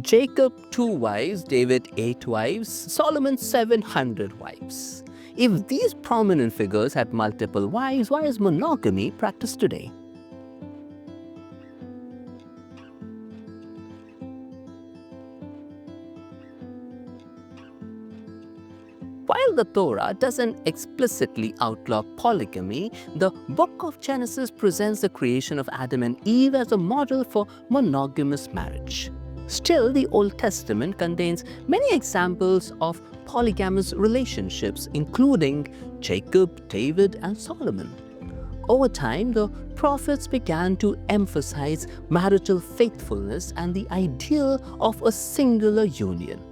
Jacob 2 wives, David 8 wives, Solomon 700 wives. If these prominent figures had multiple wives, why is monogamy practiced today? While the Torah doesn't explicitly outlaw polygamy, the book of Genesis presents the creation of Adam and Eve as a model for monogamous marriage. Still, the Old Testament contains many examples of polygamous relationships, including Jacob, David, and Solomon. Over time, the prophets began to emphasize marital faithfulness and the ideal of a singular union.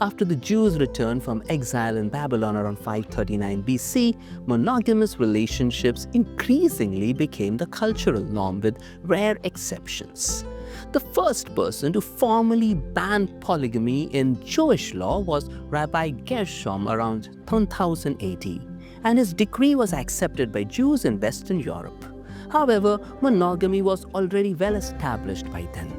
After the Jews returned from exile in Babylon around 539 BC, monogamous relationships increasingly became the cultural norm, with rare exceptions. The first person to formally ban polygamy in Jewish law was Rabbi Gershom around 1000 AD, and his decree was accepted by Jews in Western Europe. However, monogamy was already well established by then.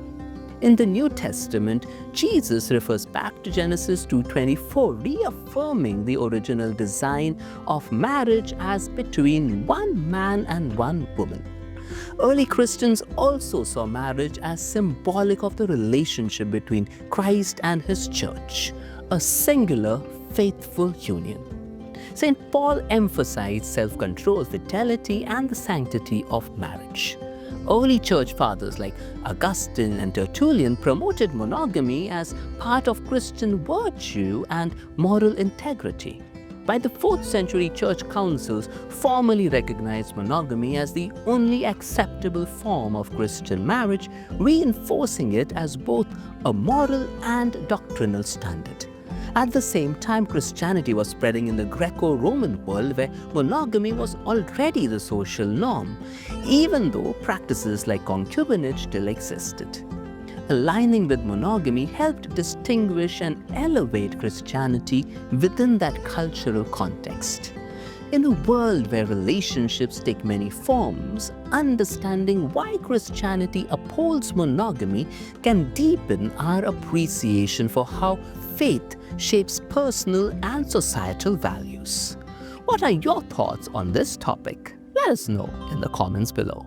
In the New Testament, Jesus refers back to Genesis 2:24, reaffirming the original design of marriage as between one man and one woman. Early Christians also saw marriage as symbolic of the relationship between Christ and his church, a singular, faithful union. St. Paul emphasized self-control, fidelity, and the sanctity of marriage. Early church fathers like Augustine and Tertullian promoted monogamy as part of Christian virtue and moral integrity. By the 4th century, church councils formally recognized monogamy as the only acceptable form of Christian marriage, reinforcing it as both a moral and doctrinal standard. At the same time, Christianity was spreading in the Greco-Roman world, where monogamy was already the social norm, even though practices like concubinage still existed. Aligning with monogamy helped distinguish and elevate Christianity within that cultural context. In a world where relationships take many forms, understanding why Christianity upholds monogamy can deepen our appreciation for how faith shapes personal and societal values. What are your thoughts on this topic? Let us know in the comments below.